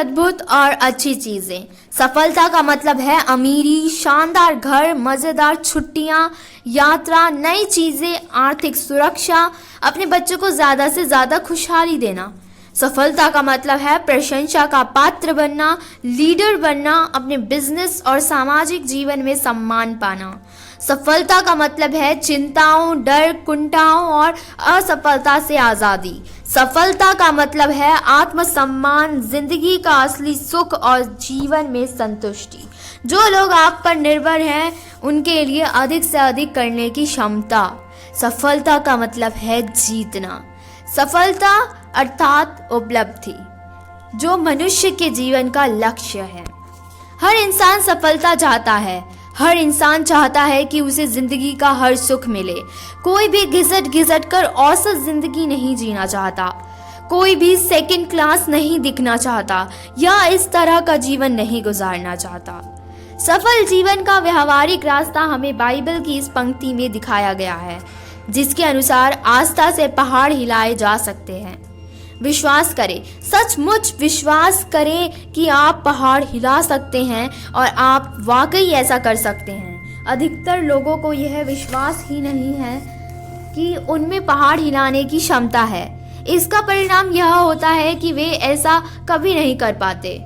अद्भुत और अच्छी चीजें। सफलता का मतलब है अमीरी, शानदार घर, मजेदार छुट्टियां, यात्रा, नई चीजें, आर्थिक सुरक्षा, अपने बच्चों को ज्यादा से ज्यादा खुशहाली देना। सफलता का मतलब है प्रशंसा का पात्र बनना, लीडर बनना, अपने बिजनेस और सामाजिक जीवन में सम्मान पाना। सफलता का मतलब है चिंताओं, डर, कुंठाओं और असफलता से आज़ादी। सफलता का मतलब है आत्मसम्मान, जिंदगी का असली सुख और जीवन में संतुष्टि। जो लोग आप पर निर्भर हैं उनके लिए अधिक से अधिक करने की क्षमता। सफलता का मतलब है जीतना। सफलता अर्थात उपलब्धि, जो मनुष्य के जीवन का लक्ष्य है। हर इंसान सफलता चाहता है। हर इंसान चाहता है कि उसे जिंदगी का हर सुख मिले। कोई भी घिसट घिसट कर औसत जिंदगी नहीं जीना चाहता। कोई भी सेकंड क्लास नहीं दिखना चाहता या इस तरह का जीवन नहीं गुजारना चाहता। सफल जीवन का व्यवहारिक रास्ता हमें बाइबल की इस पंक्ति में दिखाया गया है, जिसके अनुसार आस्था से पहाड़ हिलाए जा सकते हैं। विश्वास करें, सचमुच विश्वास करें कि आप पहाड़ हिला सकते हैं और आप वाकई ऐसा कर सकते हैं। अधिकतर लोगों को यह विश्वास ही नहीं है कि उनमें पहाड़ हिलाने की क्षमता है। इसका परिणाम यह होता है कि वे ऐसा कभी नहीं कर पाते।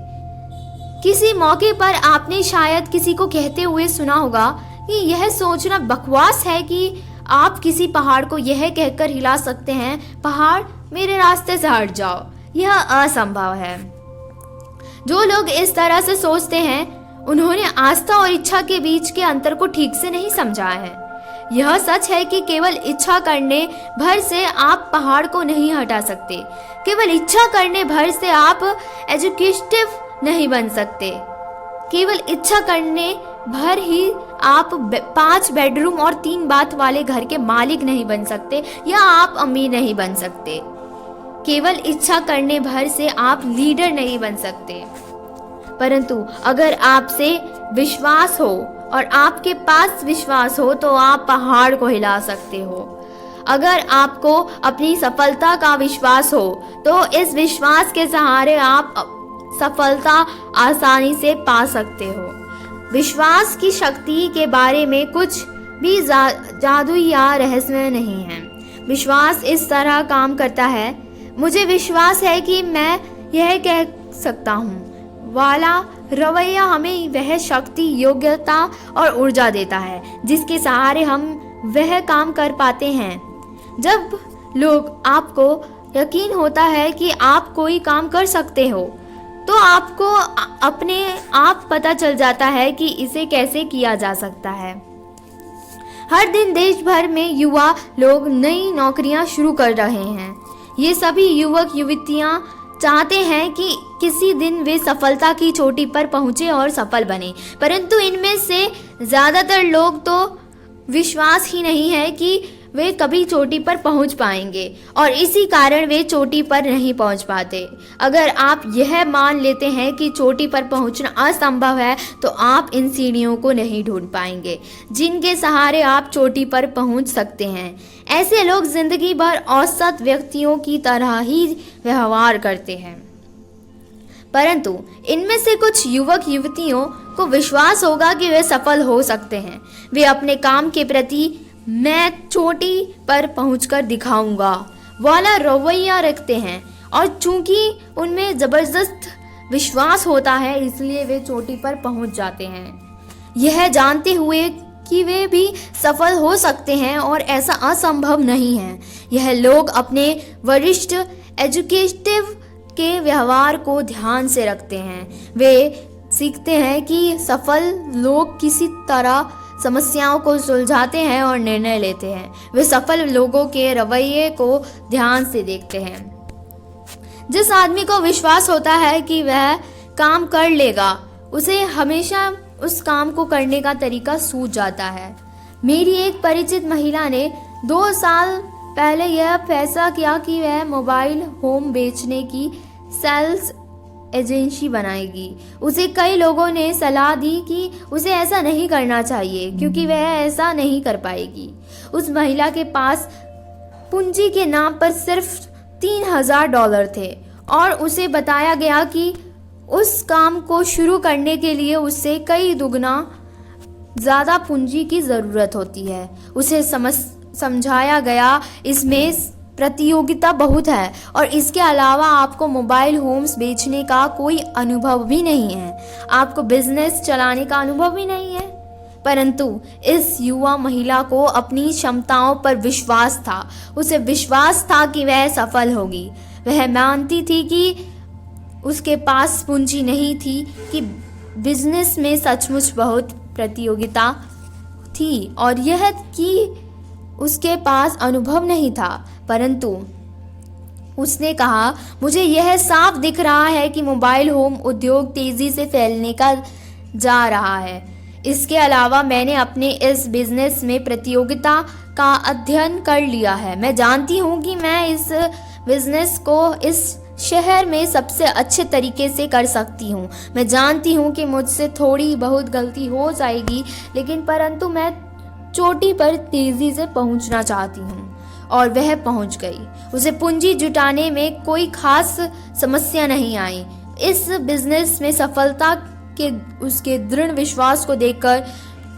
किसी मौके पर आपने शायद किसी को कहते हुए सुना होगा कि यह सोचना बकवास है कि आप किसी पहाड़ को यह कहकर हिला सकते हैं, पहाड़ मेरे रास्ते से हट जाओ। यह असंभव है। जो लोग इस तरह से सोचते हैं उन्होंने आस्था और इच्छा के बीच के अंतर को ठीक से नहीं समझा है। यह सच है कि केवल इच्छा करने भर से आप पहाड़ को नहीं हटा सकते। केवल इच्छा करने भर से आप एजुकेटिव नहीं बन सकते। केवल इच्छा करने भर ही आप 5 बेडरूम और 3 बाथ वाले घर के मालिक नहीं बन सकते या आप अमीर नहीं बन सकते। केवल इच्छा करने भर से आप लीडर नहीं बन सकते। परंतु अगर आपसे विश्वास हो और आपके पास विश्वास हो तो आप पहाड़ को हिला सकते हो। अगर आपको अपनी सफलता का विश्वास हो तो इस विश्वास के सहारे आप सफलता आसानी से पा सकते हो। विश्वास की शक्ति के बारे में कुछ भी जादू या रहस्य नहीं है। विश्वास इस तरह काम करता है, मुझे विश्वास है कि मैं यह कह सकता हूँ वाला रवैया हमें वह शक्ति, योग्यता और ऊर्जा देता है जिसके सहारे हम वह काम कर पाते हैं। जब लोग आपको यकीन होता है कि आप कोई काम कर सकते हो तो आपको अपने आप पता चल जाता है कि इसे कैसे किया जा सकता है। हर दिन देश भर में युवा लोग नई नौकरियां शुरू कर रहे हैं। ये सभी युवक युवतियां चाहते हैं कि किसी दिन वे सफलता की चोटी पर पहुंचे और सफल बने, परंतु इनमें से ज़्यादातर लोग तो विश्वास ही नहीं है कि वे कभी चोटी पर पहुंच पाएंगे और इसी कारण वे चोटी पर नहीं पहुंच पाते। अगर आप यह मान लेते हैं कि चोटी पर पहुंचना असंभव है तो आप इन सीढ़ियों को नहीं ढूंढ पाएंगे जिनके सहारे आप चोटी पर पहुंच सकते हैं। ऐसे लोग जिंदगी भर औसत व्यक्तियों की तरह ही व्यवहार करते हैं, परंतु इनमें से कुछ युवक युवतियों को विश्वास होगा कि वे सफल हो सकते हैं। वे अपने काम के प्रति मैं चोटी पर पहुंचकर दिखाऊंगा वाला रवैया रखते हैं और चूंकि उनमें जबरदस्त विश्वास होता है इसलिए वे चोटी पर पहुंच जाते हैं, यह जानते हुए कि वे भी सफल हो सकते हैं और ऐसा असंभव नहीं है। यह लोग अपने वरिष्ठ एजुकेटिव के व्यवहार को ध्यान से रखते हैं। वे सीखते हैं कि सफल लोग किसी तरह समस्याओं को सुलझाते हैं और निर्णय लेते हैं। वे सफल लोगों के रवैये को ध्यान से देखते हैं। जिस आदमी को विश्वास होता है कि वह काम कर लेगा, उसे हमेशा उस काम को करने का तरीका सूझ जाता है। मेरी एक परिचित महिला ने 2 साल पहले यह फैसला किया कि वह मोबाइल होम बेचने की सेल्स एजेंसी बनाएगी। उसे कई लोगों ने सलाह दी कि उसे ऐसा नहीं करना चाहिए क्योंकि वह ऐसा नहीं कर पाएगी। उस महिला के पास पूंजी के नाम पर सिर्फ $3000 थे और उसे बताया गया कि उस काम को शुरू करने के लिए उसे कई दुगना ज़्यादा पूंजी की ज़रूरत होती है। उसे समझाया गया इसमें प्रतियोगिता बहुत है और इसके अलावा आपको मोबाइल होम्स बेचने का कोई अनुभव भी नहीं है, आपको बिजनेस चलाने का अनुभव भी नहीं है। परंतु इस युवा महिला को अपनी क्षमताओं पर विश्वास था। उसे विश्वास था कि वह सफल होगी। वह मानती थी कि उसके पास पूंजी नहीं थी, कि बिजनेस में सचमुच बहुत प्रतियोगिता थी और यह कि उसके पास अनुभव नहीं था। परंतु उसने कहा, मुझे यह साफ दिख रहा है कि मोबाइल होम उद्योग तेजी से फैलने का जा रहा है। इसके अलावा मैंने अपने इस बिजनेस में प्रतियोगिता का अध्ययन कर लिया है। मैं जानती हूँ कि मैं इस बिजनेस को इस शहर में सबसे अच्छे तरीके से कर सकती हूँ। मैं जानती हूँ कि मुझसे थोड़ी बहुत गलती हो जाएगी, लेकिन परंतु मैं चोटी पर तेजी से पहुँचना चाहती हूँ। और वह पहुँच गई। उसे पूंजी जुटाने में कोई खास समस्या नहीं आई। इस बिजनेस में सफलता के उसके दृढ़ विश्वास को देखकर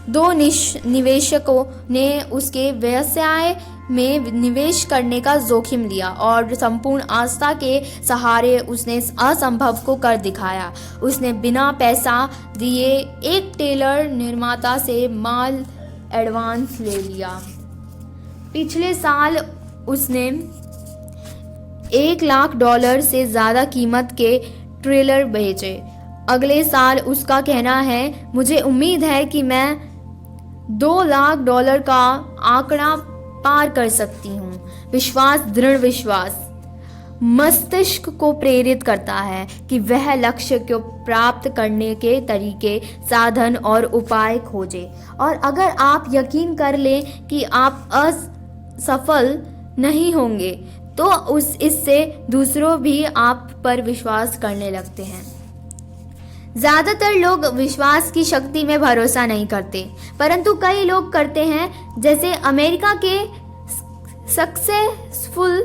दो निवेशकों ने उसके व्यवसाय में निवेश करने का जोखिम लिया और संपूर्ण आस्था के सहारे उसने असंभव को कर दिखाया। उसने बिना पैसा दिए एक टेलर निर्माता से माल एडवांस ले लिया। पिछले साल उसने $1,00,000 से ज़्यादा कीमत के ट्रेलर बेचे। अगले साल उसका कहना है, मुझे उम्मीद है कि मैं $2,00,000 का आंकड़ा पार कर सकती हूँ। विश्वास, दृढ़ विश्वास मस्तिष्क को प्रेरित करता है कि वह लक्ष्य को प्राप्त करने के तरीके, साधन और उपाय खोजे। और अगर आप यकीन कर लें कि आप असफल नहीं होंगे, तो इससे दूसरों भी आप पर विश्वास करने लगते हैं। ज़्यादातर लोग विश्वास की शक्ति में भरोसा नहीं करते, परंतु कई लोग करते हैं। जैसे अमेरिका के सक्सेसफुल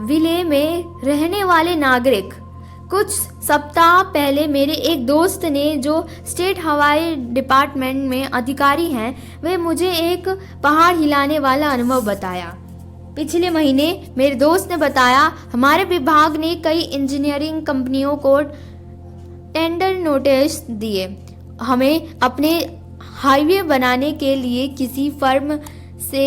विले में रहने वाले नागरिक। कुछ सप्ताह पहले मेरे एक दोस्त ने, जो स्टेट हवाई डिपार्टमेंट में अधिकारी हैं, वे मुझे एक पहाड़ हिलाने वाला अनुभव बताया। पिछले महीने मेरे दोस्त ने बताया, हमारे विभाग ने कई इंजीनियरिंग कंपनियों को टेंडर नोटिस दिए। हमें अपने हाईवे बनाने के लिए किसी फर्म से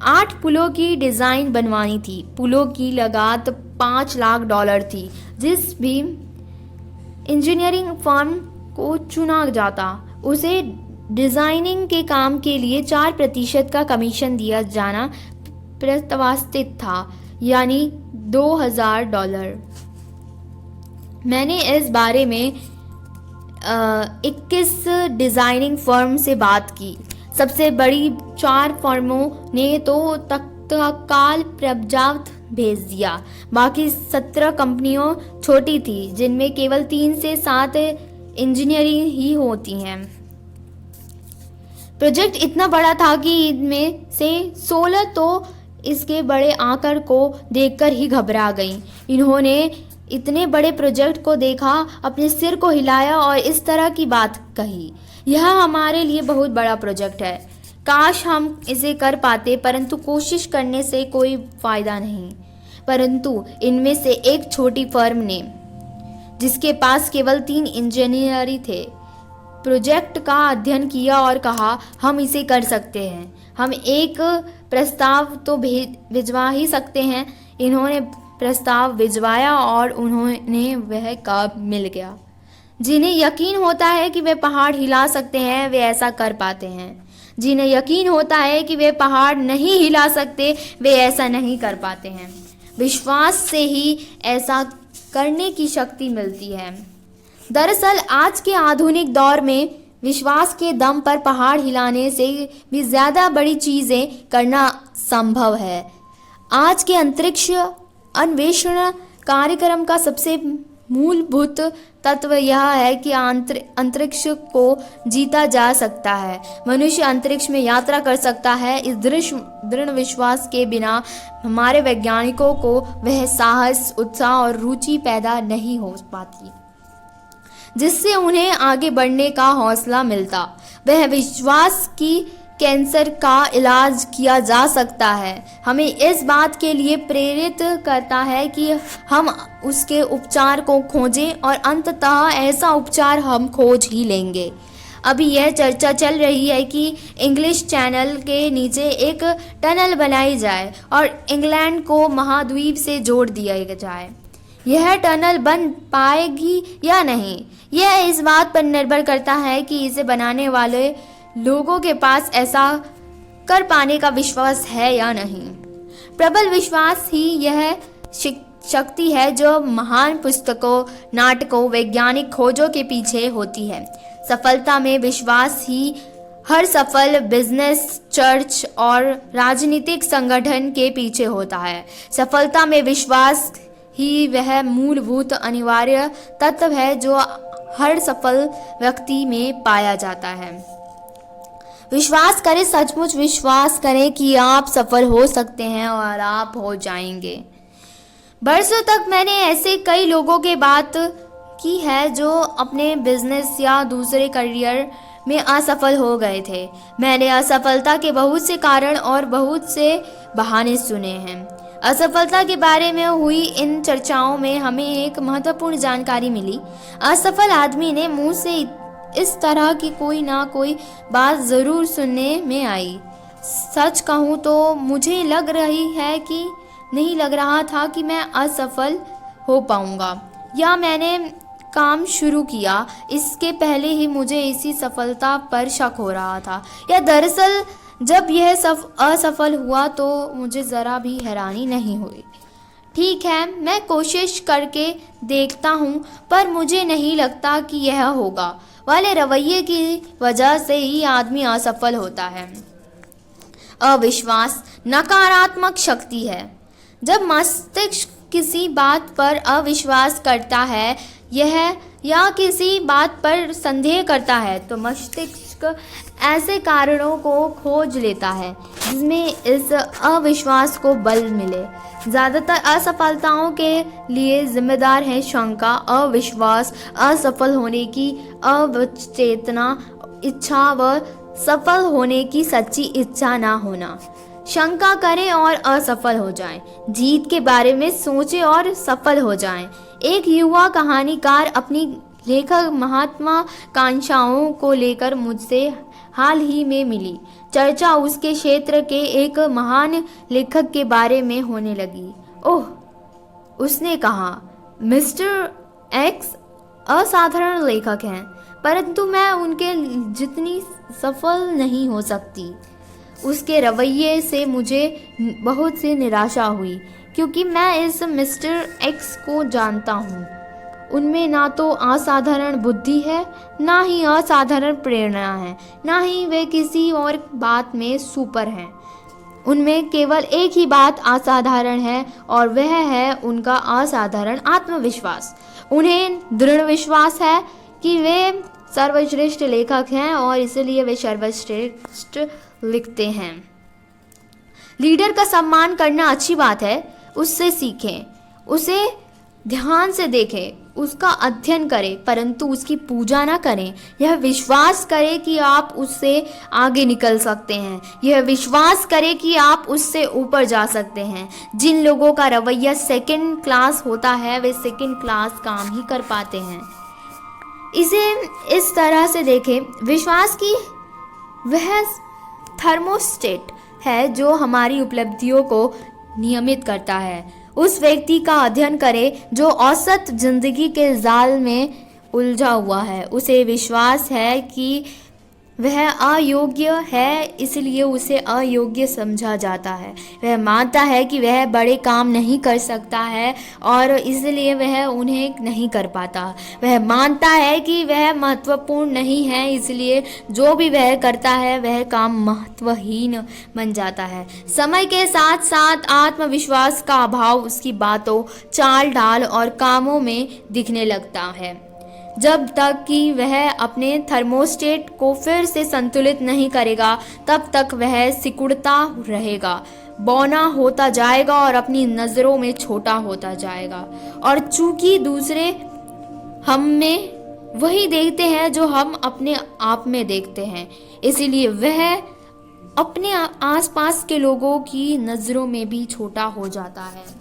8 पुलों की डिज़ाइन बनवानी थी। पुलों की लागत $5,00,000 थी। जिस भी इंजीनियरिंग फर्म को चुना जाता, उसे डिज़ाइनिंग के काम के लिए 4% का कमीशन दिया जाना प्रस्तावित था, यानी $2,000। मैंने इस बारे में 21 डिज़ाइनिंग फर्म से बात की। सबसे बड़ी 4 फर्मों ने तो तत्काल प्रस्ताव भेज दिया। बाकी 17 कंपनियां छोटी थी, जिनमें केवल 3 से 7 इंजीनियरिंग ही होती हैं। प्रोजेक्ट इतना बड़ा था कि इनमें से 16 तो इसके बड़े आकार को देखकर ही घबरा गईं। इन्होंने इतने बड़े प्रोजेक्ट को देखा, अपने सिर को हिलाया और इस तरह की बात कही, यह हमारे लिए बहुत बड़ा प्रोजेक्ट है। काश हम इसे कर पाते, परंतु कोशिश करने से कोई फ़ायदा नहीं। परंतु इनमें से एक छोटी फर्म ने, जिसके पास केवल 3 इंजीनियर थे, प्रोजेक्ट का अध्ययन किया और कहा, हम इसे कर सकते हैं। हम एक प्रस्ताव तो भिजवा ही सकते हैं। इन्होंने प्रस्ताव भिजवाया और उन्हें वह काम मिल गया। जिन्हें यकीन होता है कि वे पहाड़ हिला सकते हैं, वे ऐसा कर पाते हैं। जिन्हें यकीन होता है कि वे पहाड़ नहीं हिला सकते, वे ऐसा नहीं कर पाते हैं। विश्वास से ही ऐसा करने की शक्ति मिलती है। दरअसल आज के आधुनिक दौर में विश्वास के दम पर पहाड़ हिलाने से भी ज़्यादा बड़ी चीज़ें करना संभव है। आज के अंतरिक्ष अन्वेषण कार्यक्रम का सबसे मूलभूत तत्व यह है कि अंतरिक्ष को जीता जा सकता है। मनुष्य अंतरिक्ष में यात्रा कर सकता है। इस दृढ़ विश्वास के बिना हमारे वैज्ञानिकों को वह साहस, उत्साह और रुचि पैदा नहीं हो पाती। जिससे उन्हें आगे बढ़ने का हौसला मिलता। वह विश्वास की कैंसर का इलाज किया जा सकता है, हमें इस बात के लिए प्रेरित करता है कि हम उसके उपचार को खोजें और अंततः ऐसा उपचार हम खोज ही लेंगे। अभी यह चर्चा चल रही है कि इंग्लिश चैनल के नीचे एक टनल बनाई जाए और इंग्लैंड को महाद्वीप से जोड़ दिया जाए। यह टनल बन पाएगी या नहीं, यह इस बात पर निर्भर करता है कि इसे बनाने वाले लोगों के पास ऐसा कर पाने का विश्वास है या नहीं। प्रबल विश्वास ही यह शक्ति है जो महान पुस्तकों, नाटकों, वैज्ञानिक खोजों के पीछे होती है। सफलता में विश्वास ही हर सफल बिजनेस, चर्च और राजनीतिक संगठन के पीछे होता है। सफलता में विश्वास ही वह मूलभूत अनिवार्य तत्व है जो हर सफल व्यक्ति में पाया जाता है। विश्वास करें, सचमुच विश्वास करें कि आप सफल हो सकते हैं और आप हो जाएंगे। बरसों तक मैंने ऐसे कई लोगों की बात की है जो अपने बिजनेस या दूसरे करियर में असफल हो गए थे। मैंने असफलता के बहुत से कारण और बहुत से बहाने सुने हैं। असफलता के बारे में हुई इन चर्चाओं में हमें एक महत्वपूर्ण जानकारी मिली। असफल आदमी ने मुंह से इस तरह की कोई ना कोई बात ज़रूर सुनने में आई। सच कहूँ तो मुझे नहीं लग रहा था कि मैं असफल हो पाऊँगा या मैंने काम शुरू किया इसके पहले ही मुझे इसी सफलता पर शक हो रहा था, या दरअसल जब यह असफल हुआ तो मुझे ज़रा भी हैरानी नहीं हुई। ठीक है, मैं कोशिश करके देखता हूँ, पर मुझे नहीं लगता कि यह होगा वाले रवैये की वजह से ही आदमी असफल होता है। अविश्वास नकारात्मक शक्ति है। जब मस्तिष्क किसी बात पर अविश्वास करता है या किसी बात पर संदेह करता है तो मस्तिष्क ऐसे कारणों को खोज लेता है जिसमें इस अविश्वास को बल मिले। ज़्यादातर असफलताओं के लिए जिम्मेदार है शंका, अविश्वास, असफल होने की अवचेतना इच्छा व सफल होने की सच्ची इच्छा ना होना। शंका करें और असफल हो जाएं, जीत के बारे में सोचें और सफल हो जाएं। एक युवा कहानीकार अपनी लेखक महत्वाकांक्षाओं को लेकर मुझसे हाल ही में मिली। चर्चा उसके क्षेत्र के एक महान लेखक के बारे में होने लगी। ओह, उसने कहा, मिस्टर एक्स असाधारण लेखक हैं, परंतु मैं उनके जितनी सफल नहीं हो सकती। उसके रवैये से मुझे बहुत सी निराशा हुई क्योंकि मैं इस मिस्टर एक्स को जानता हूँ। उनमें ना तो असाधारण बुद्धि है, ना ही असाधारण प्रेरणा है, ना ही वे किसी और बात में सुपर हैं। उनमें केवल एक ही बात असाधारण है और वह है उनका असाधारण आत्मविश्वास। उन्हें दृढ़ विश्वास है कि वे सर्वश्रेष्ठ लेखक हैं और इसलिए वे सर्वश्रेष्ठ लिखते हैं। लीडर का सम्मान करना अच्छी बात है, उससे सीखें, उसे ध्यान से देखें, उसका अध्ययन करें, परंतु उसकी पूजा ना करें। यह विश्वास करें कि आप उससे आगे निकल सकते हैं, यह विश्वास करें कि आप उससे ऊपर जा सकते हैं। जिन लोगों का रवैया सेकंड क्लास होता है वे सेकंड क्लास काम ही कर पाते हैं। इसे इस तरह से देखें, विश्वास की वह थर्मोस्टेट है जो हमारी उपलब्धियों को नियमित करता है। उस व्यक्ति का अध्ययन करें जो औसत जिंदगी के जाल में उलझा हुआ है। उसे विश्वास है कि वह अयोग्य है, इसलिए उसे अयोग्य समझा जाता है। वह मानता है कि वह बड़े काम नहीं कर सकता है और इसलिए वह उन्हें नहीं कर पाता। वह मानता है कि वह महत्वपूर्ण नहीं है, इसलिए जो भी वह करता है वह काम महत्वहीन बन जाता है। समय के साथ साथ आत्मविश्वास का अभाव उसकी बातों, चाल ढाल और कामों में दिखने लगता है। जब तक कि वह अपने थर्मोस्टेट को फिर से संतुलित नहीं करेगा तब तक वह सिकुड़ता रहेगा, बौना होता जाएगा और अपनी नज़रों में छोटा होता जाएगा। और चूंकि दूसरे हम में वही देखते हैं जो हम अपने आप में देखते हैं, इसीलिए वह अपने आसपास के लोगों की नज़रों में भी छोटा हो जाता है।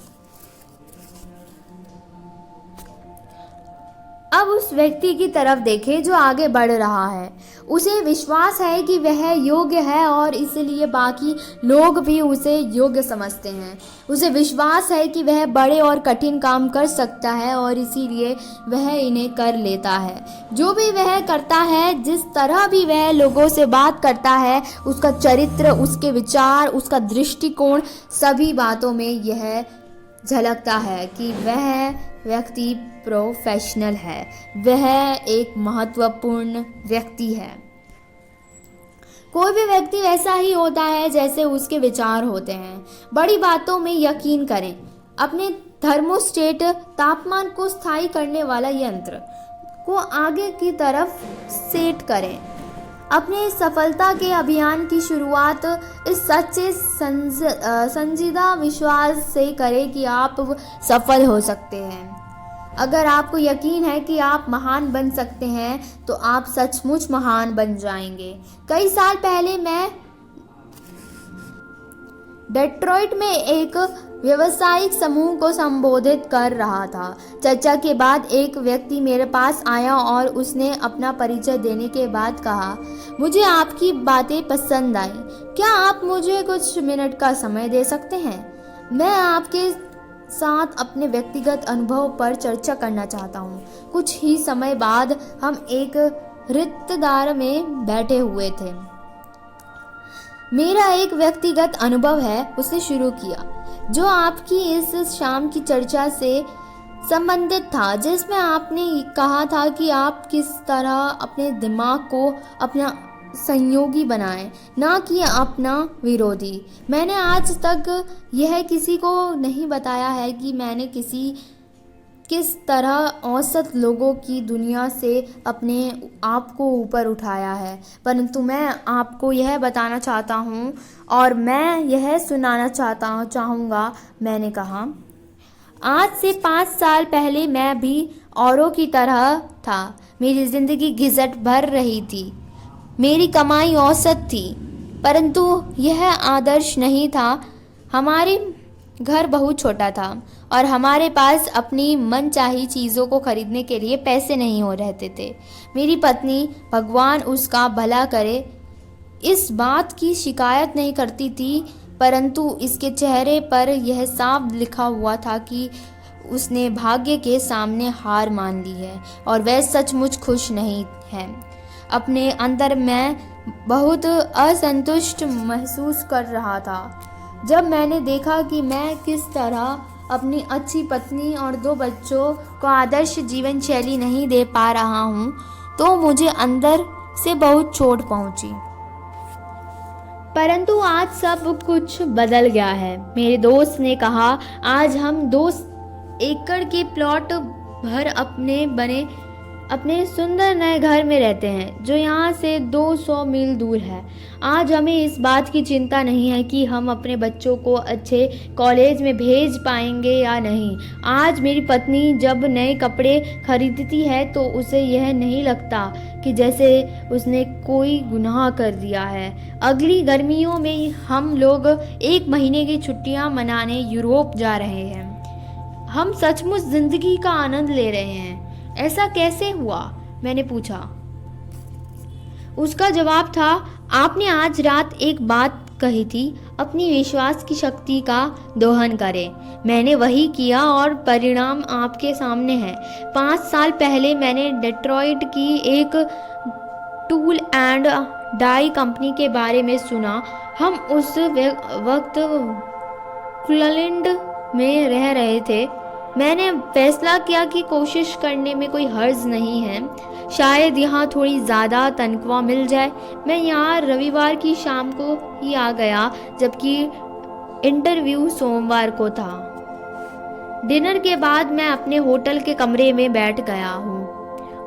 अब उस व्यक्ति की तरफ देखें जो आगे बढ़ रहा है। उसे विश्वास है कि वह योग्य है और इसलिए बाकी लोग भी उसे योग्य समझते हैं। उसे विश्वास है कि वह बड़े और कठिन काम कर सकता है और इसीलिए वह इन्हें कर लेता है। जो भी वह करता है, जिस तरह भी वह लोगों से बात करता है, उसका चरित्र, उसके विचार, उसका दृष्टिकोण, सभी बातों में यह झलकता है कि वह व्यक्ति प्रोफेशनल है, वह एक महत्वपूर्ण व्यक्ति है। कोई भी व्यक्ति वैसा ही होता है जैसे उसके विचार होते हैं। बड़ी बातों में यकीन करें। अपने थर्मोस्टेट, तापमान को स्थायी करने वाला यंत्र को आगे की तरफ सेट करें। अपने सफलता के अभियान की शुरुआत इस सच्चे संजीदा विश्वास से करें कि आप सफल हो सकते हैं। अगर आपको यकीन है कि आप महान बन सकते हैं तो आप सचमुच महान बन जाएंगे। कई साल पहले मैं डेट्रॉइट में एक व्यावसायिक समूह को संबोधित कर रहा था। चर्चा के बाद एक व्यक्ति मेरे पास आया और उसने अपना परिचय देने के बाद कहा, मुझे आपकी बातें पसंद आई। क्या आप मुझे कुछ मिनट का समय दे सकते हैं? मैं आपके साथ अपने व्यक्तिगत अनुभव पर चर्चा करना चाहता हूँ। कुछ ही समय बाद हम एक रिश्तेदार में बैठे हुए थे। मेरा एक व्यक्तिगत अनुभव है, उसने शुरू किया, जो आपकी इस शाम की चर्चा से संबंधित था, जिसमें आपने कहा था कि आप किस तरह अपने दिमाग को अपना संयोगी बनाएं, ना कि अपना विरोधी। मैंने आज तक यह किसी को नहीं बताया है कि मैंने किस तरह औसत लोगों की दुनिया से अपने आप को ऊपर उठाया है, परंतु मैं आपको यह बताना चाहता हूँ और मैं यह सुनाना चाहूँगा। मैंने कहा, आज से 5 साल पहले मैं भी औरों की तरह था। मेरी ज़िंदगी घिसट भर रही थी, मेरी कमाई औसत थी, परंतु यह आदर्श नहीं था। हमारे घर बहुत छोटा था और हमारे पास अपनी मनचाही चीज़ों को खरीदने के लिए पैसे नहीं हो रहते थे। मेरी पत्नी, भगवान उसका भला करे, इस बात की शिकायत नहीं करती थी, परंतु इसके चेहरे पर यह साफ लिखा हुआ था कि उसने भाग्य के सामने हार मान ली है और वह सचमुच खुश नहीं है। अपने अंदर मैं बहुत असंतुष्ट महसूस कर रहा था। जब मैंने देखा कि मैं किस तरह अपनी अच्छी पत्नी और 2 बच्चों को आदर्श जीवन शैली नहीं दे पा रहा हूँ, तो मुझे अंदर से बहुत चोट पहुँची। परंतु आज सब कुछ बदल गया है। मेरे दोस्त ने कहा, आज हम 2 एकड़ के प्लॉट भर अपने सुंदर नए घर में रहते हैं, जो यहाँ से 200 मील दूर है। आज हमें इस बात की चिंता नहीं है कि हम अपने बच्चों को अच्छे कॉलेज में भेज पाएंगे या नहीं। आज मेरी पत्नी जब नए कपड़े खरीदती है तो उसे यह नहीं लगता कि जैसे उसने कोई गुनाह कर दिया है। अगली गर्मियों में हम लोग 1 महीने की छुट्टियां मनाने यूरोप जा रहे हैं। हम सचमुच जिंदगी का आनंद ले रहे हैं। ऐसा कैसे हुआ? मैंने पूछा। उसका जवाब था, आपने आज रात एक बात कही थी, अपनी विश्वास की शक्ति का दोहन करें। मैंने वही किया और परिणाम आपके सामने है। 5 साल पहले मैंने डेट्रॉइट की एक टूल एंड डाई कंपनी के बारे में सुना। हम उस वक्त क्लीवलैंड में रह रहे थे। मैंने फैसला किया कि कोशिश करने में कोई हर्ज नहीं है, शायद यहाँ थोड़ी ज़्यादा तनख्वाह मिल जाए। मैं यहाँ रविवार की शाम को ही आ गया, जबकि इंटरव्यू सोमवार को था। डिनर के बाद मैं अपने होटल के कमरे में बैठ गया हूँ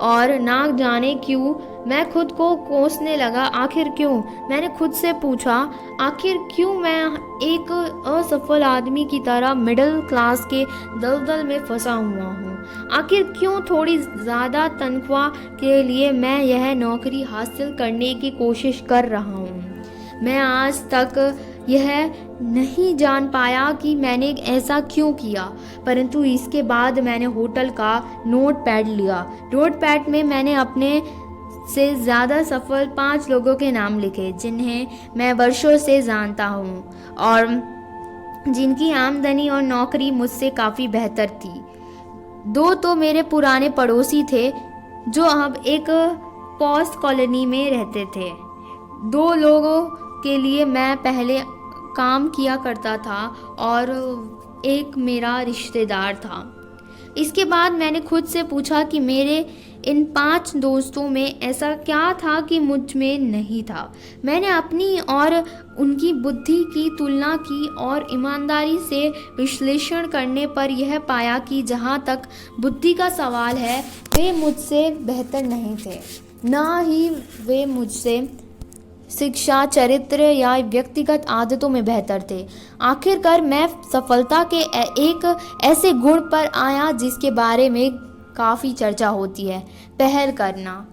और ना जाने क्यों मैं खुद को कोसने लगा। आखिर क्यों? मैंने खुद से पूछा, आखिर क्यों मैं एक असफल आदमी की तरह मिडिल क्लास के दलदल में फंसा हुआ हूँ? आखिर क्यों थोड़ी ज़्यादा तनख्वाह के लिए मैं यह नौकरी हासिल करने की कोशिश कर रहा हूँ। मैं आज तक यह नहीं जान पाया कि मैंने ऐसा क्यों किया, परंतु इसके बाद मैंने होटल का नोट पैड लिया। नोट पैड में मैंने अपने से ज़्यादा सफल 5 लोगों के नाम लिखे जिन्हें मैं वर्षों से जानता हूँ और जिनकी आमदनी और नौकरी मुझसे काफ़ी बेहतर थी। 2 तो मेरे पुराने पड़ोसी थे जो अब एक पॉस्ट कॉलोनी में रहते थे। 2 लोगों के लिए मैं पहले काम किया करता था और एक मेरा रिश्तेदार था। इसके बाद मैंने खुद से पूछा कि मेरे इन 5 दोस्तों में ऐसा क्या था कि मुझ में नहीं था। मैंने अपनी और उनकी बुद्धि की तुलना की और ईमानदारी से विश्लेषण करने पर यह पाया कि जहाँ तक बुद्धि का सवाल है वे मुझसे बेहतर नहीं थे, ना ही वे मुझसे शिक्षा, चरित्र या व्यक्तिगत आदतों में बेहतर थे। आखिरकार मैं सफलता के एक ऐसे गुण पर आया जिसके बारे में काफ़ी चर्चा होती है, पहल करना।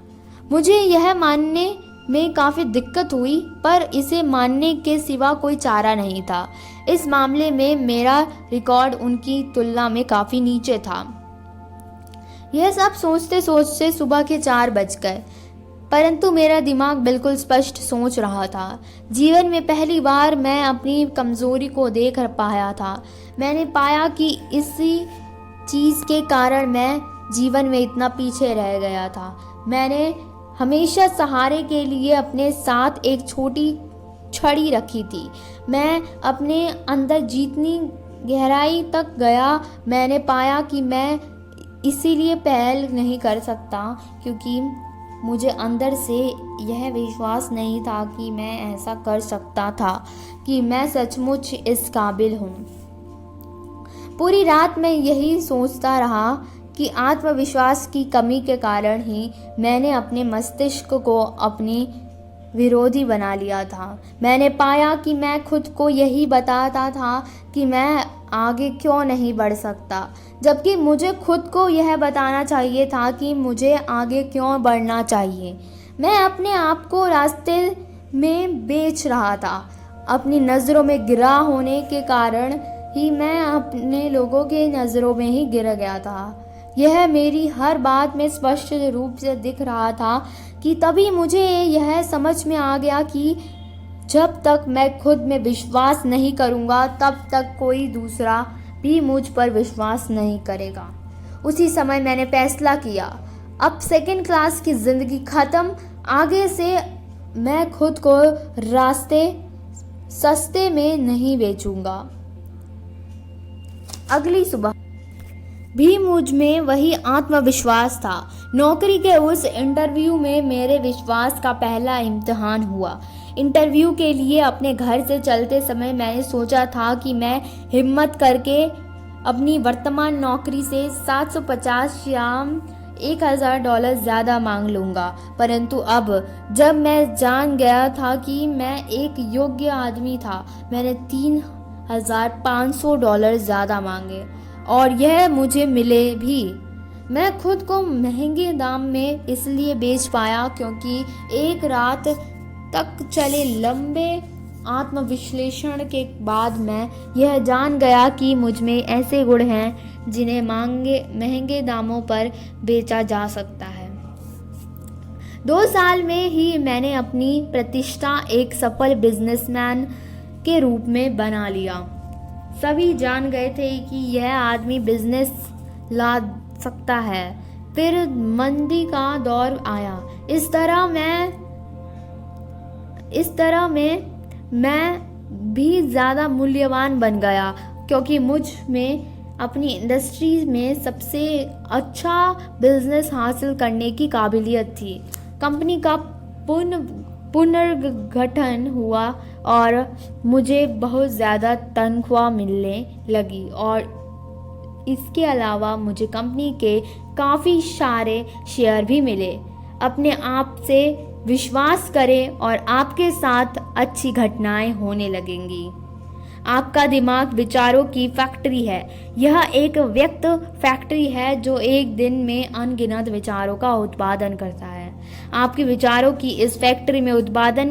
मुझे यह मानने में काफ़ी दिक्कत हुई, पर इसे मानने के सिवा कोई चारा नहीं था। इस मामले में मेरा रिकॉर्ड उनकी तुलना में काफ़ी नीचे था। यह सब सोचते सोचते सुबह के 4 बज गए, परंतु मेरा दिमाग बिल्कुल स्पष्ट सोच रहा था। जीवन में पहली बार मैं अपनी कमज़ोरी को देख पाया था। मैंने पाया कि इसी चीज़ के कारण मैं जीवन में इतना पीछे रह गया था। मैंने हमेशा सहारे के लिए अपने साथ एक छोटी छड़ी रखी थी। मैं अपने अंदर जितनी गहराई तक गया, मैंने पाया कि मैं इसीलिए पहल नहीं कर सकता क्योंकि मुझे अंदर से यह विश्वास नहीं था कि मैं ऐसा कर सकता था, कि मैं सचमुच इस काबिल हूँ। पूरी रात मैं यही सोचता रहा कि आत्मविश्वास की कमी के कारण ही मैंने अपने मस्तिष्क को अपनी विरोधी बना लिया था। मैंने पाया कि मैं खुद को यही बताता था कि मैं आगे क्यों नहीं बढ़ सकता, जबकि मुझे खुद को यह बताना चाहिए था कि मुझे आगे क्यों बढ़ना चाहिए। मैं अपने आप को रास्ते में बेच रहा था। अपनी नज़रों में गिरा होने के कारण ही मैं अपने लोगों के नज़रों में ही गिर गया था। यह मेरी हर बात में स्पष्ट रूप से दिख रहा था कि तभी मुझे यह समझ में आ गया कि जब तक मैं खुद में विश्वास नहीं करूँगा तब तक कोई दूसरा भी मुझ पर विश्वास नहीं करेगा। उसी समय मैंने फैसला किया, अब 2nd क्लास की ज़िंदगी ख़त्म। आगे से मैं खुद को रास्ते सस्ते में नहीं बेचूंगा। अगली सुबह भी मुझ में वही आत्मविश्वास था। नौकरी के उस इंटरव्यू में मेरे विश्वास का पहला इम्तिहान हुआ। इंटरव्यू के लिए अपने घर से चलते समय मैंने सोचा था कि मैं हिम्मत करके अपनी वर्तमान नौकरी से 750 या $1000 ज़्यादा मांग लूँगा, परंतु अब जब मैं जान गया था कि मैं एक योग्य आदमी था, मैंने $3500 ज़्यादा मांगे और यह मुझे मिले भी। मैं खुद को महंगे दाम में इसलिए बेच पाया क्योंकि एक रात तक चले लंबे आत्मविश्लेषण के बाद मैं यह जान गया कि मुझ में ऐसे गुण हैं जिन्हें महंगे दामों पर बेचा जा सकता है। 2 साल में ही मैंने अपनी प्रतिष्ठा एक सफल बिजनेसमैन के रूप में बना लिया। सभी जान गए थे कि यह आदमी बिजनेस ला सकता है। फिर मंदी का दौर आया। इस तरह में मैं भी ज़्यादा मूल्यवान बन गया क्योंकि मुझ में अपनी इंडस्ट्री में सबसे अच्छा बिजनेस हासिल करने की काबिलियत थी। कंपनी का पुनर्गठन हुआ और मुझे बहुत ज़्यादा तनख्वाह मिलने लगी और इसके अलावा मुझे कंपनी के काफ़ी सारे शेयर भी मिले। अपने आप से विश्वास करें और आपके साथ अच्छी घटनाएं होने लगेंगी। आपका दिमाग विचारों की फैक्ट्री है। यह एक व्यक्त फैक्ट्री है जो एक दिन में अनगिनत विचारों का उत्पादन करता है। आपके विचारों की इस फैक्ट्री में उत्पादन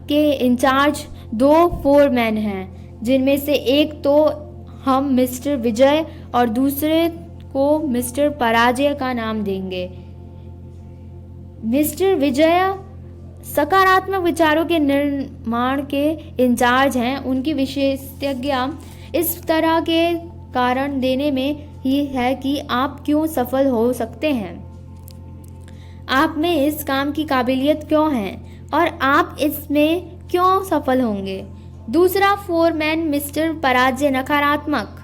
के इंचार्ज 2 फोरमैन हैं, जिनमें से एक तो हम मिस्टर विजय और दूसरे को मिस्टर पराजय का नाम देंगे। मिस्टर विजय सकारात्मक विचारों के निर्माण के इंचार्ज हैं। उनकी विशेषज्ञता इस तरह के कारण देने में ही है कि आप क्यों सफल हो सकते हैं, आप में इस काम की काबिलियत क्यों है और आप इसमें क्यों सफल होंगे। दूसरा फोरमैन मिस्टर पराजय नकारात्मक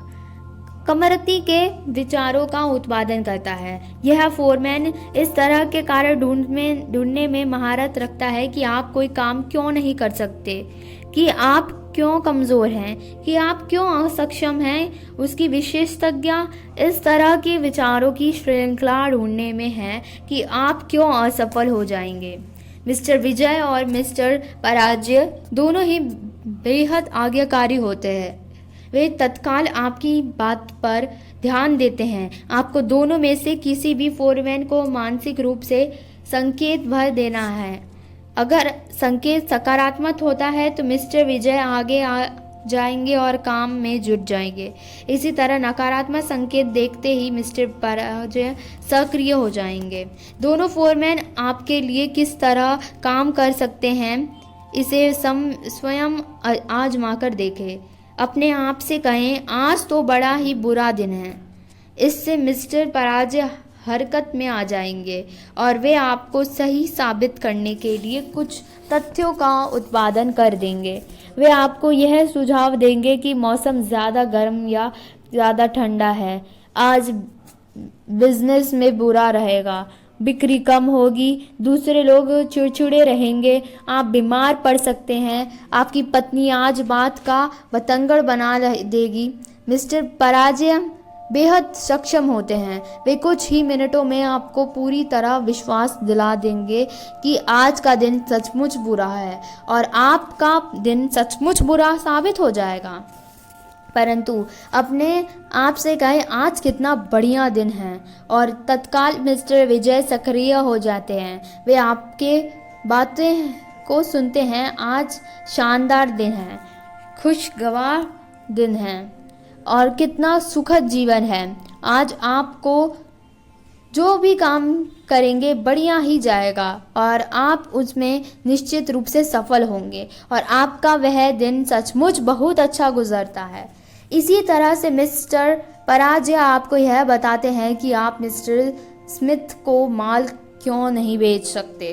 कमरती के विचारों का उत्पादन करता है। यह फोरमैन इस तरह के कारण ढूंढने में महारत रखता है कि आप कोई काम क्यों नहीं कर सकते, कि आप क्यों कमज़ोर हैं, कि आप क्यों असक्षम हैं। उसकी विशेषज्ञता इस तरह के विचारों की श्रृंखला ढूंढने में है कि आप क्यों असफल हो जाएंगे। मिस्टर विजय और मिस्टर पराजय दोनों ही बेहद आज्ञाकारी होते हैं। वे तत्काल आपकी बात पर ध्यान देते हैं। आपको दोनों में से किसी भी फोरमैन को मानसिक रूप से संकेत भर देना है। अगर संकेत सकारात्मक होता है तो मिस्टर विजय आगे आ जाएंगे और काम में जुट जाएंगे। इसी तरह नकारात्मक संकेत देखते ही मिस्टर पराजय सक्रिय हो जाएंगे। दोनों फोरमैन आपके लिए किस तरह काम कर सकते हैं, इसे स्वयं आजमा कर देखें। अपने आप से कहें, आज तो बड़ा ही बुरा दिन है। इससे मिस्टर पराजय हरकत में आ जाएंगे और वे आपको सही साबित करने के लिए कुछ तथ्यों का उत्पादन कर देंगे। वे आपको यह सुझाव देंगे कि मौसम ज़्यादा गर्म या ज़्यादा ठंडा है, आज बिजनेस में बुरा रहेगा, बिक्री कम होगी, दूसरे लोग चिड़चिड़े रहेंगे, आप बीमार पड़ सकते हैं, आपकी पत्नी आज बात का बतंगड़ बना देगी। मिस्टर पराजय बेहद सक्षम होते हैं। वे कुछ ही मिनटों में आपको पूरी तरह विश्वास दिला देंगे कि आज का दिन सचमुच बुरा है और आपका दिन सचमुच बुरा साबित हो जाएगा। परंतु अपने आप से कहें, आज कितना बढ़िया दिन है, और तत्काल मिस्टर विजय सक्रिय हो जाते हैं। वे आपके बातें को सुनते हैं। आज शानदार दिन है, खुशगवार दिन है और कितना सुखद जीवन है। आज आपको जो भी काम करेंगे बढ़िया ही जाएगा और आप उसमें निश्चित रूप से सफल होंगे और आपका वह दिन सचमुच बहुत अच्छा गुजरता है। इसी तरह से मिस्टर पराजय आपको यह बताते हैं कि आप मिस्टर स्मिथ को माल क्यों नहीं बेच सकते,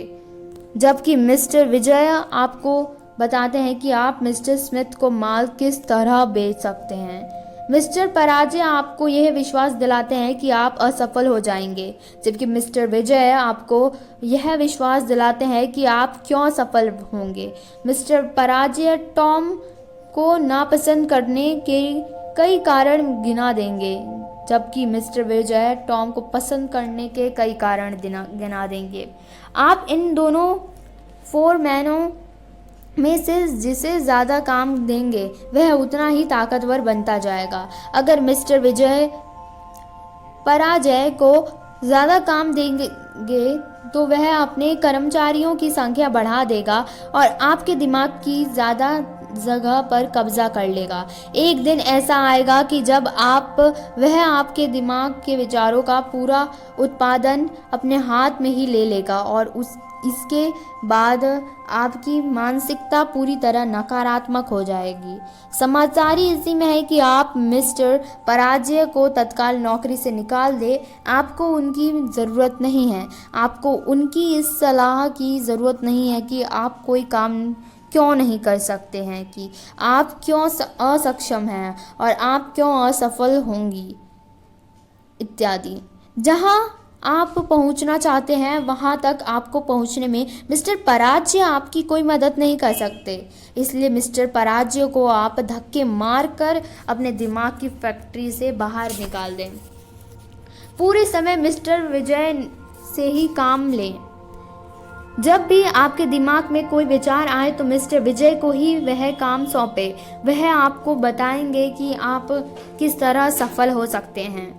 जबकि मिस्टर विजय आपको बताते हैं कि आप मिस्टर स्मिथ को माल किस तरह बेच सकते हैं। मिस्टर पराजय आपको यह विश्वास दिलाते हैं कि आप असफल हो जाएंगे, जबकि मिस्टर विजय आपको यह विश्वास दिलाते हैं कि आप क्यों सफल होंगे। मिस्टर पराजय टॉम को नापसंद करने के कई कारण गिना देंगे, जबकि मिस्टर विजय टॉम को पसंद करने के कई कारण गिना देंगे। आप इन दोनों फोरमैनों में से जिसे ज़्यादा काम देंगे वह उतना ही ताकतवर बनता जाएगा। अगर मिस्टर विजय पराजय को ज़्यादा काम देंगे तो वह अपने कर्मचारियों की संख्या बढ़ा देगा और आपके दिमाग की ज़्यादा जगह पर कब्जा कर लेगा। एक दिन ऐसा आएगा कि जब वह आपके दिमाग के विचारों का पूरा उत्पादन अपने हाथ में ही ले लेगा और इसके बाद आपकी मानसिकता पूरी तरह नकारात्मक हो जाएगी। समाचारी इसी में है कि आप मिस्टर पराजय को तत्काल नौकरी से निकाल दे। आपको उनकी ज़रूरत नहीं है। आपको उनकी इस सलाह की ज़रूरत नहीं है कि आप कोई काम क्यों नहीं कर सकते हैं, कि आप क्यों असक्षम हैं और आप क्यों असफल होंगी इत्यादि। जहां आप पहुंचना चाहते हैं वहां तक आपको पहुंचने में मिस्टर पराजय आपकी कोई मदद नहीं कर सकते। इसलिए मिस्टर पराजय को आप धक्के मारकर अपने दिमाग की फैक्ट्री से बाहर निकाल दें। पूरे समय मिस्टर विजय से ही काम लें। जब भी आपके दिमाग में कोई विचार आए तो मिस्टर विजय को ही वह काम सौंपे। वह आपको बताएंगे कि आप किस तरह सफल हो सकते हैं।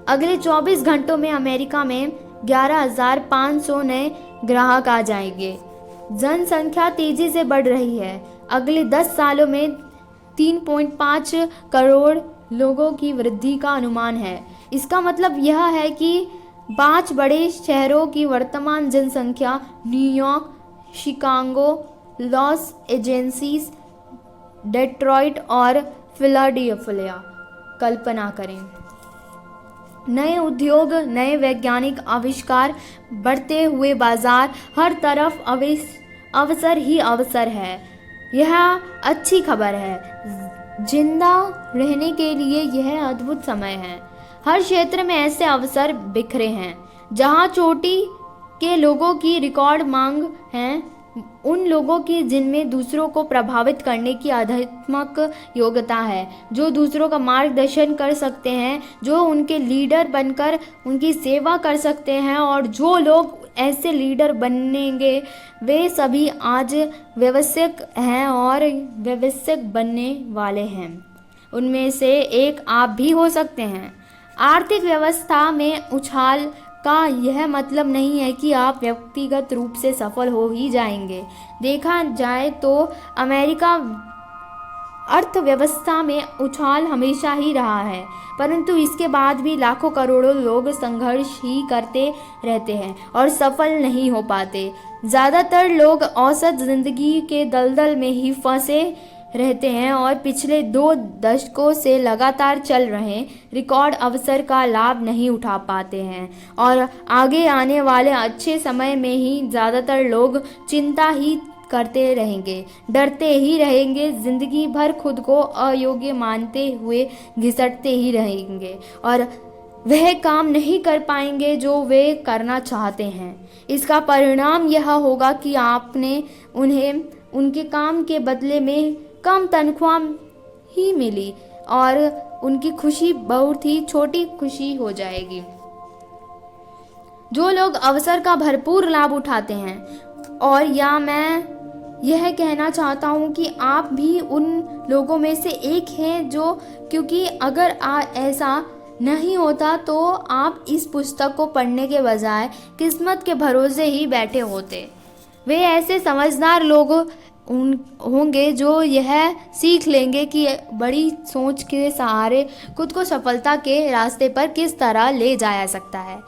अगले 24 घंटों में अमेरिका में 11,500 नए ग्राहक आ जाएंगे। जनसंख्या तेजी से बढ़ रही है। अगले 10 सालों में 3.5 करोड़ लोगों की वृद्धि का अनुमान है। इसका मतलब यह है कि 5 बड़े शहरों की वर्तमान जनसंख्या New York, Chicago, Los Angeles, Detroit और फिलाडेल्फिया। कल्पना करें, नए उद्योग, नए वैज्ञानिक आविष्कार, बढ़ते हुए बाजार, हर तरफ अवसर ही अवसर है। यह अच्छी खबर है। जिंदा रहने के लिए यह अद्भुत समय है। हर क्षेत्र में ऐसे अवसर बिखरे हैं। जहां चोटी के लोगों की रिकॉर्ड मांग है, उन लोगों की जिनमें दूसरों को प्रभावित करने की आध्यात्मिक योग्यता है, जो दूसरों का मार्गदर्शन कर सकते हैं, जो उनके लीडर बनकर उनकी सेवा कर सकते हैं, और जो लोग ऐसे लीडर बनेंगे वे सभी आज व्यवसायिक हैं और व्यवसायिक बनने वाले हैं। उनमें से एक आप भी हो सकते हैं। आर्थिक व्यवस्था में उछाल का यह मतलब नहीं है कि आप व्यक्तिगत रूप से सफल हो ही जाएंगे। देखा जाए तो अमेरिका अर्थव्यवस्था में उछाल हमेशा ही रहा है, परंतु इसके बाद भी लाखों करोड़ों लोग संघर्ष ही करते रहते हैं और सफल नहीं हो पाते। ज़्यादातर लोग औसत जिंदगी के दलदल में ही फंसे रहते हैं और पिछले 2 दशकों से लगातार चल रहे रिकॉर्ड अवसर का लाभ नहीं उठा पाते हैं, और आगे आने वाले अच्छे समय में ही ज़्यादातर लोग चिंता ही करते रहेंगे, डरते ही रहेंगे, जिंदगी भर खुद को अयोग्य मानते हुए घिसटते ही रहेंगे और वह काम नहीं कर पाएंगे जो वे करना चाहते हैं। इसका परिणाम यह होगा कि आपने उन्हें उनके काम के बदले में कम तनख्वाह ही मिली और उनकी खुशी बहुत ही छोटी खुशी हो जाएगी। जो लोग अवसर का भरपूर लाभ उठाते हैं, और या मैं यह कहना चाहता हूँ कि आप भी उन लोगों में से एक हैं जो, क्योंकि अगर ऐसा नहीं होता तो आप इस पुस्तक को पढ़ने के बजाय किस्मत के भरोसे ही बैठे होते। वे ऐसे समझदार लोग होंगे जो यह सीख लेंगे कि बड़ी सोच के सहारे खुद को सफलता के रास्ते पर किस तरह ले जाया सकता है।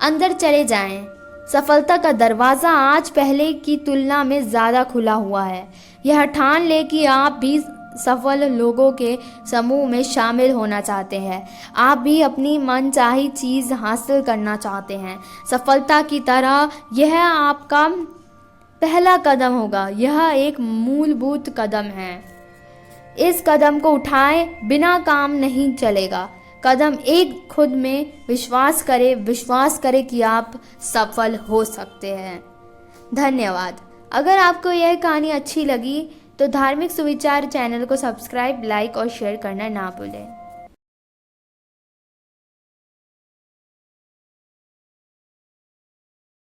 अंदर चले जाएं। सफलता का दरवाज़ा आज पहले की तुलना में ज़्यादा खुला हुआ है। यह ठान ले कि आप भी सफल लोगों के समूह में शामिल होना चाहते हैं। आप भी अपनी मनचाही चीज़ हासिल करना चाहते हैं। सफलता की तरह यह आपका पहला कदम होगा। यह एक मूलभूत कदम है। इस कदम को उठाएं, बिना काम नहीं चलेगा। कदम 1, खुद में विश्वास करें कि आप सफल हो सकते हैं। धन्यवाद। अगर आपको यह कहानी अच्छी लगी तो धार्मिक सुविचार चैनल को सब्सक्राइब, लाइक और शेयर करना ना भूलें।